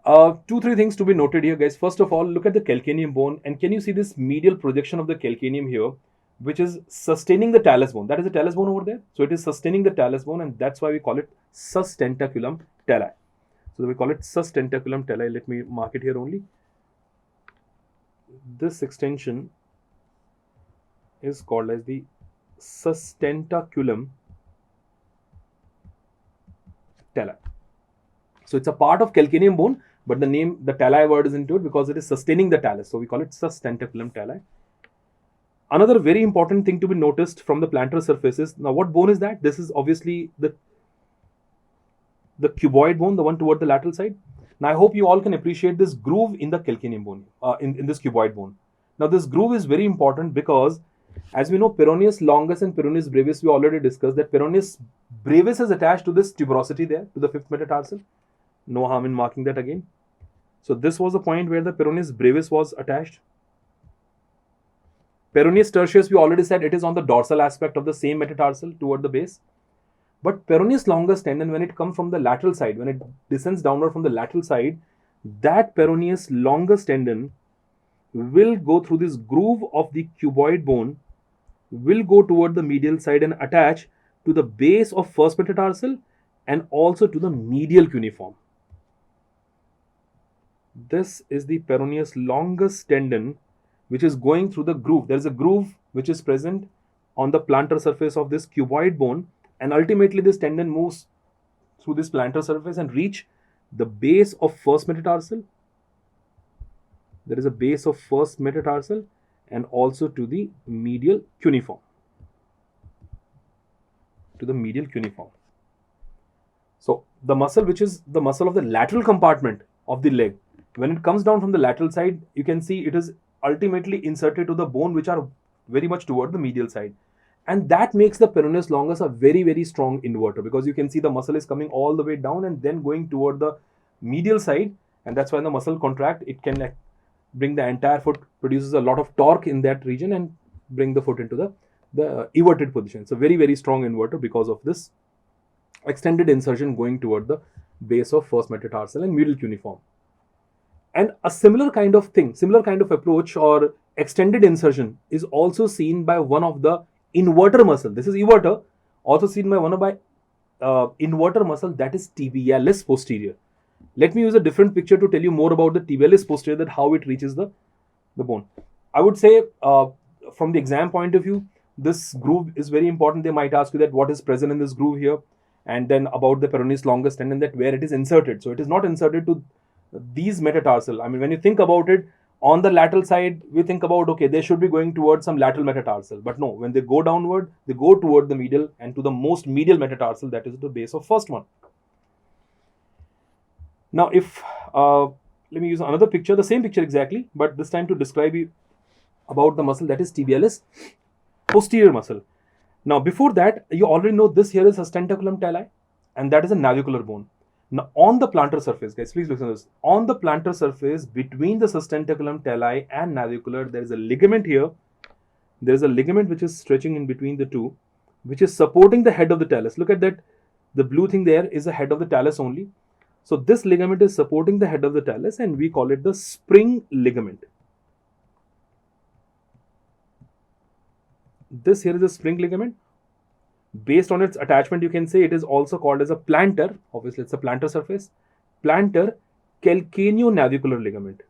A: 2-3 things to be noted here, guys. First of all, look at the calcaneum bone, and can you see this medial projection of the calcaneum here, which is sustaining the talus bone? That is the talus bone over there. So it is sustaining the talus bone, and that's why we call it sustentaculum tali. So we call it sustentaculum tali. Let me mark it here only. This extension is called as the sustentaculum tali. So it's a part of calcaneum bone, but the tali word is into it because it is sustaining the talus. So we call it sustentaculum tali. Another very important thing to be noticed from the plantar surface is, now what bone is that? This is obviously the cuboid bone, the one toward the lateral side. Now I hope you all can appreciate this groove in the calcaneum bone, in this cuboid bone. Now this groove is very important because, as we know, peroneus longus and peroneus brevis, we already discussed that peroneus brevis is attached to this tuberosity there, to the fifth metatarsal. No harm in marking that again. So this was the point where the peroneus brevis was attached. Peroneus tertius, we already said it is on the dorsal aspect of the same metatarsal toward the base. But peroneus longus tendon, when it comes from the lateral side, when it descends downward from the lateral side, that peroneus longus tendon will go through this groove of the cuboid bone, will go toward the medial side and attach to the base of first metatarsal and also to the medial cuneiform. This is the peroneus longus tendon which is going through the groove. There is a groove which is present on the plantar surface of this cuboid bone, and ultimately this tendon moves through this plantar surface and reach the base of first metatarsal. There is a base of first metatarsal and also to the medial cuneiform. So the muscle which is the muscle of the lateral compartment of the leg, when it comes down from the lateral side, you can see it is ultimately inserted to the bone which are very much toward the medial side. And that makes the peroneus longus a very, very strong inverter, because you can see the muscle is coming all the way down and then going toward the medial side. And that's why the muscle contract, it can bring the entire foot, produces a lot of torque in that region and bring the foot into the everted position. So very, very strong inverter because of this extended insertion going toward the base of first metatarsal and medial cuneiform. And a similar kind of thing, similar kind of approach or extended insertion is also seen by one of the inverter muscle. This is everter, also seen by one of my inverter muscle, that is tibialis posterior. Let me use a different picture to tell you more about the tibialis posterior, that how it reaches the bone. I would say from the exam point of view, this groove is very important. They might ask you that what is present in this groove here, and then about the peroneus longus tendon, that where it is inserted. So it is not inserted to these metatarsal. I mean, when you think about it, on the lateral side, we think about, okay, they should be going towards some lateral metatarsal. But no, when they go downward, they go toward the medial and to the most medial metatarsal, that is the base of first one. Now, if, let me use another picture, the same picture exactly, but this time to describe you about the muscle, that is tibialis posterior muscle. Now, before that, you already know this here is sustentaculum talli, and that is a navicular bone. Now, on the plantar surface, guys, please listen to this. On the plantar surface, between the sustentaculum talli and navicular, there is a ligament here. There is a ligament which is stretching in between the two, which is supporting the head of the talus. Look at that. The blue thing there is the head of the talus only. So this ligament is supporting the head of the talus, and we call it the spring ligament. This here is a spring ligament. Based on its attachment, you can say it is also called as a plantar. Obviously, it's a plantar surface. Plantar calcaneonavicular ligament.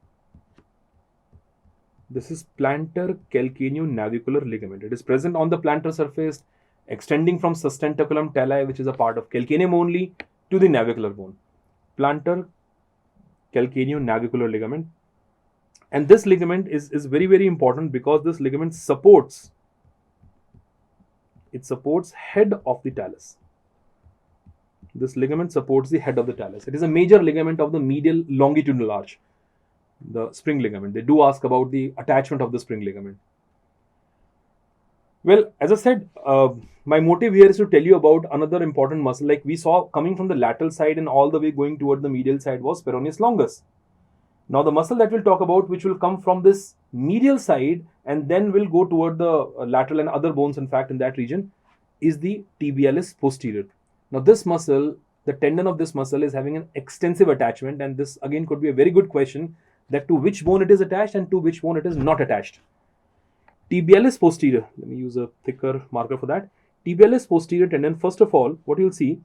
A: This is plantar calcaneonavicular ligament. It is present on the plantar surface, extending from sustentaculum talli, which is a part of calcaneum only, to the navicular bone. Plantar calcaneonavicular ligament. And this ligament is very, very important because this ligament supports head of the talus. This ligament supports the head of the talus. It is a major ligament of the medial longitudinal arch, the spring ligament. They do ask about the attachment of the spring ligament. Well, as I said, my motive here is to tell you about another important muscle. Like we saw coming from the lateral side and all the way going toward the medial side was peroneus longus. Now the muscle that we'll talk about, which will come from this medial side and then will go toward the lateral and other bones, in fact, in that region, is the tibialis posterior. Now this muscle, the tendon of this muscle is having an extensive attachment, and this again could be a very good question, that to which bone it is attached and to which bone it is not attached. Tibialis posterior, let me use a thicker marker for that. Tibialis posterior tendon, first of all, what you'll see,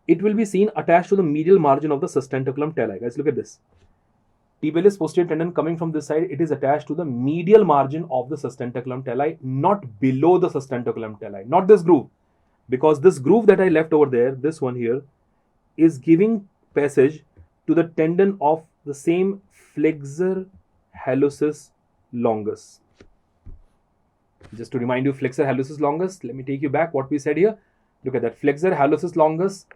A: it will be seen attached to the medial margin of the sustentaculum talli. Guys, look at this. Tibialis posterior tendon coming from this side, it is attached to the medial margin of the sustentaculum talli, not below the sustentaculum talli, not this groove. Because this groove that I left over there, this one here, is giving passage to the tendon of the same flexor hallucis longus. Just to remind you, flexor hallucis longus, let me take you back what we said here. Look at that. Flexor hallucis longus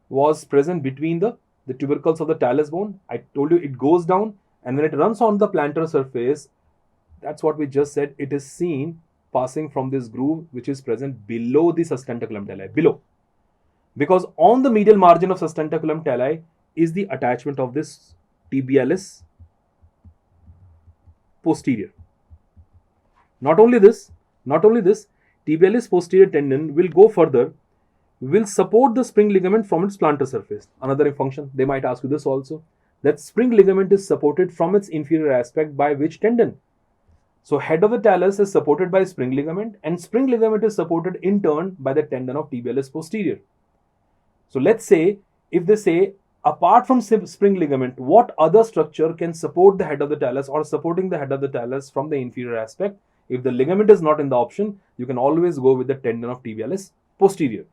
A: was present between the tubercles of the talus bone. I told you it goes down, and when it runs on the plantar surface, that's what we just said, it is seen passing from this groove which is present below the sustentaculum talli, below. Because on the medial margin of sustentaculum talli is the attachment of this tibialis posterior. Not only this, tibialis posterior tendon will go further, will support the spring ligament from its plantar surface. Another function, they might ask you this also. that spring ligament is supported from its inferior aspect by which tendon? So head of the talus is supported by spring ligament, and spring ligament is supported in turn by the tendon of tibialis posterior. So let's say, if they say apart from spring ligament, what other structure can support the head of the talus or supporting the head of the talus from the inferior aspect? If the ligament is not in the option, you can always go with the tendon of tibialis posterior.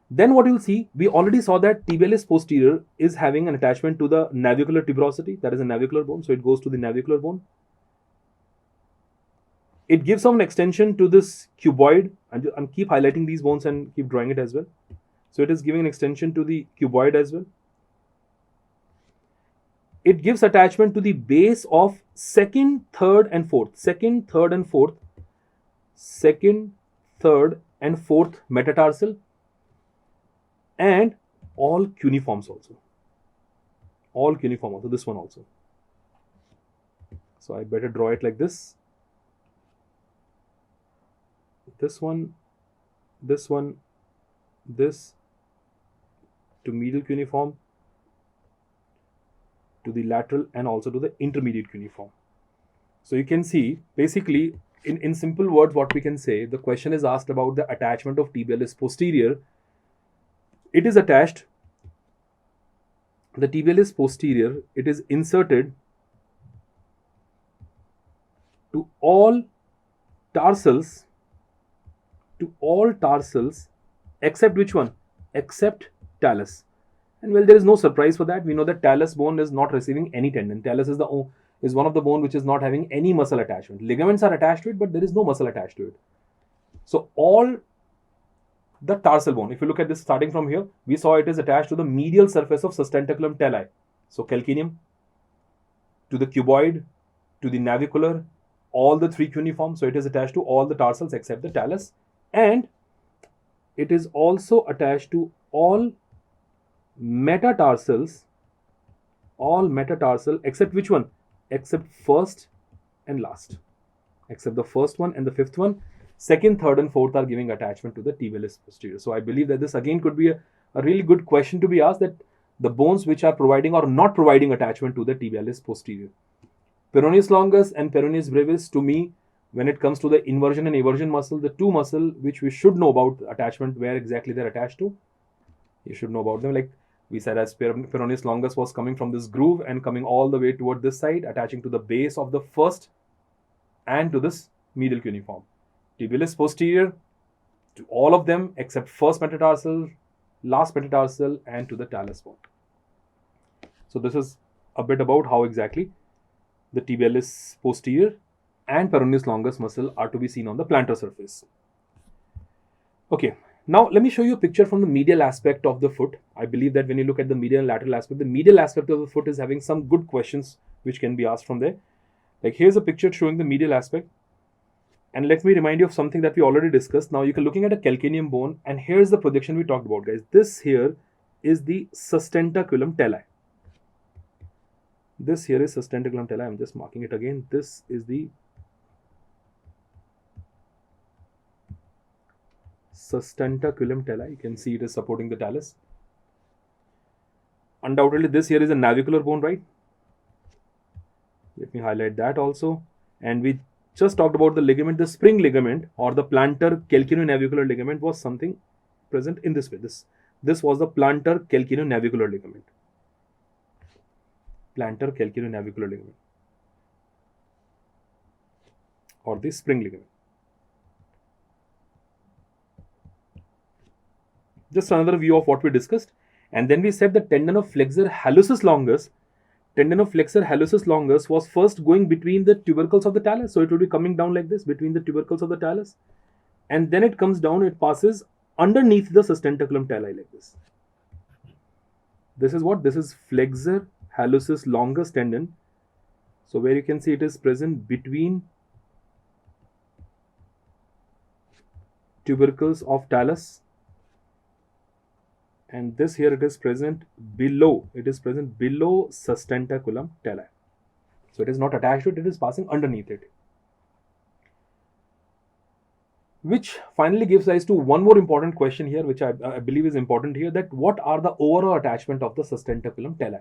A: Then what you'll see, we already saw that tibialis posterior is having an attachment to the navicular tuberosity, that is a navicular bone, so it goes to the navicular bone. It gives some extension to this cuboid. I'm keep highlighting these bones and keep drawing it as well. So it is giving an extension to the cuboid as well. It gives attachment to the base of second, third, and fourth. Second, third, and fourth. Second, third, and fourth metatarsal. And all cuneiforms also. All cuneiform also. This one also. So I better draw it like this. This one, this, to medial cuneiform, to the lateral, and also to the intermediate cuneiform. So you can see, basically, in simple words, what we can say, the question is asked about the attachment of tibialis posterior. It is attached, the tibialis posterior, it is inserted to all tarsals, except which one? Except talus. And well, there is no surprise for that. We know that talus bone is not receiving any tendon. Talus is one of the bone which is not having any muscle attachment. Ligaments are attached to it, but there is no muscle attached to it. So all the tarsal bone, if you look at this starting from here, we saw it is attached to the medial surface of sustentaculum talli. So calcaneum, to the cuboid, to the navicular, all the three cuneiform. So it is attached to all the tarsals except the talus. And it is also attached to all metatarsals, except which one? Except first and last. Except the first one and the fifth one. Second, third, and fourth are giving attachment to the tibialis posterior. So I believe that this again could be a really good question to be asked, that the bones which are providing or not providing attachment to the tibialis posterior. Peroneus longus and peroneus brevis, to me, when it comes to the inversion and eversion muscle, the two muscle which we should know about attachment, where exactly they're attached to, you should know about them. Like we said, as peroneus longus was coming from this groove and coming all the way toward this side, attaching to the base of the first and to this medial cuneiform. Tibialis posterior to all of them except first metatarsal, last metatarsal, and to the talus bone. So this is a bit about how exactly the tibialis posterior and peroneus longus muscle are to be seen on the plantar surface. Okay, now let me show you a picture from the medial aspect of the foot. I believe that when you look at the medial and lateral aspect, the medial aspect of the foot is having some good questions which can be asked from there. Like here's a picture showing the medial aspect. And let me remind you of something that we already discussed. Now you're looking at a calcaneum bone, and here's the projection we talked about, guys. This here is the sustentaculum talli. This here is sustentaculum talli. I'm just marking it again. This is the sustentaculum talli. You can see it is supporting the talus. Undoubtedly, this here is a navicular bone, right? Let me highlight that also. And we just talked about the ligament. The spring ligament or the plantar calcaneonavicular ligament was something present in this way. This was the plantar calcaneonavicular ligament. Plantar calcaneonavicular ligament or the spring ligament. Just another view of what we discussed. And then we said the tendon of flexor hallucis longus. Tendon of flexor hallucis longus was first going between the tubercles of the talus. So it will be coming down like this between the tubercles of the talus. And then it comes down, it passes underneath the sustentaculum talli like this. This is what? This is flexor hallucis longus tendon. So where you can see it is present between tubercles of talus. And this here it is present below. It is present below sustentaculum talli. So it is not attached to it, it is passing underneath it. which finally gives rise to one more important question here, which I believe is important here, that what are the overall attachment of the sustentaculum tali?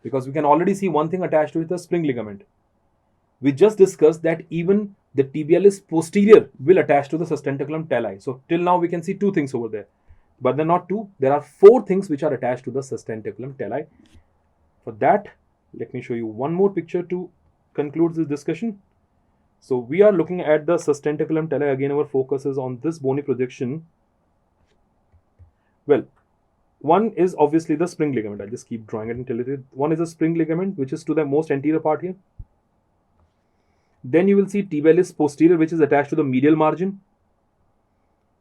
A: Because we can already see one thing attached to it, the spring ligament. We just discussed that even the tibialis posterior will attach to the sustentaculum tali. So till now we can see two things over there, but they're not two. There are four things which are attached to the sustentaculum tali. For that, let me show you one more picture to conclude this discussion. So we are looking at the sustentaculum tali. Again, our focus is on this bony projection. Well, one is obviously the spring ligament. I'll just keep drawing it until it is. One is a spring ligament, which is to the most anterior part here. Then you will see tibialis posterior, which is attached to the medial margin.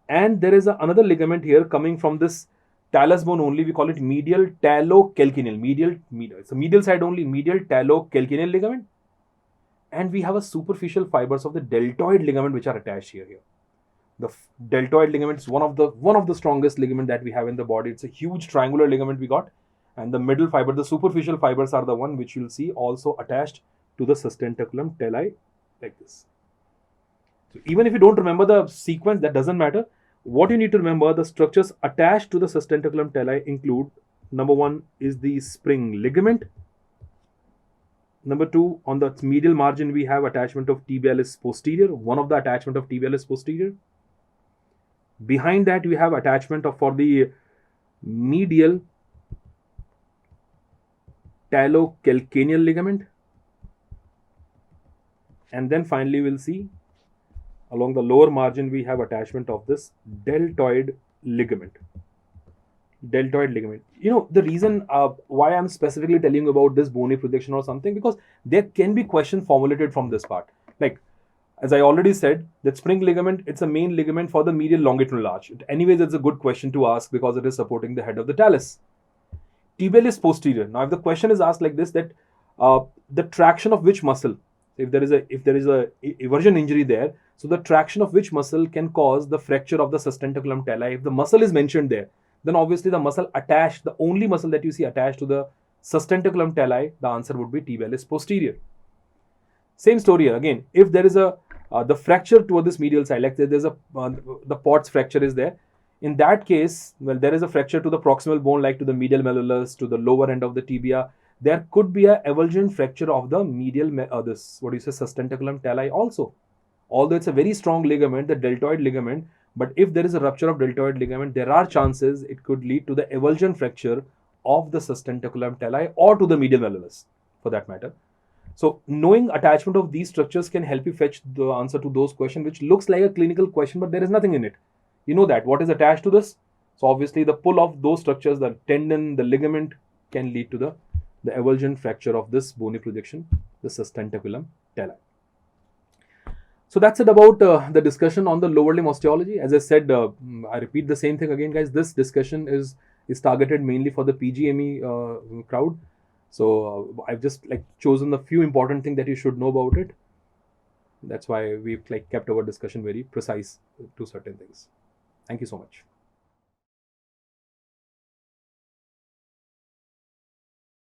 A: And there is another ligament here coming from this talus bone only. We call it medial talocalcaneal. It's a medial side only, medial talocalcaneal ligament. And we have a superficial fibers of the deltoid ligament which are attached here. The deltoid ligament is one of the strongest ligament that we have in the body. It's a huge triangular ligament we got, and the middle fiber, the superficial fibers, are the one which you'll see also attached to the sustentaculum tali like this. So even if you don't remember the sequence, that doesn't matter. What you need to remember, the structures attached to the sustentaculum tali include: number one is the spring ligament. Number two, on the medial margin, we have attachment of tibialis posterior, one of the attachment of tibialis posterior. Behind that, we have attachment for the medial talocalcaneal ligament. And then finally, we'll see along the lower margin, we have attachment of this deltoid ligament. You know, the reason why I'm specifically telling you about this bony projection or something, because there can be question formulated from this part. Like, as I already said, that spring ligament, it's a main ligament for the medial longitudinal arch. Anyways, it's a good question to ask because it is supporting the head of the talus. Tibialis posterior. Now, if the question is asked like this, that the traction of which muscle, if there is a eversion injury there, so the traction of which muscle can cause the fracture of the sustentaculum tali? If the muscle is mentioned there, then obviously the muscle attached, the only muscle that you see attached to the sustentaculum tali, the answer would be tibialis posterior. Same story here. Again, if there is the fracture toward this medial side, like there's the Pott's fracture is there. In that case, well, there is a fracture to the proximal bone, like to the medial malleolus, to the lower end of the tibia. There could be a avulsion fracture of the medial, sustentaculum tali also. Although it's a very strong ligament, the deltoid ligament, but if there is a rupture of deltoid ligament, there are chances it could lead to the avulsion fracture of the sustentaculum tali or to the medial malleolus, for that matter. So knowing attachment of these structures can help you fetch the answer to those questions, which looks like a clinical question, but there is nothing in it. You know that what is attached to this. So obviously the pull of those structures, the tendon, the ligament, can lead to the avulsion fracture of this bony projection, the sustentaculum tali. So that's it about the discussion on the lower limb osteology. As I said, I repeat the same thing again, guys. This discussion is targeted mainly for the PGME crowd. So I've just chosen the few important things that you should know about it. That's why we've kept our discussion very precise to certain things. Thank you so much.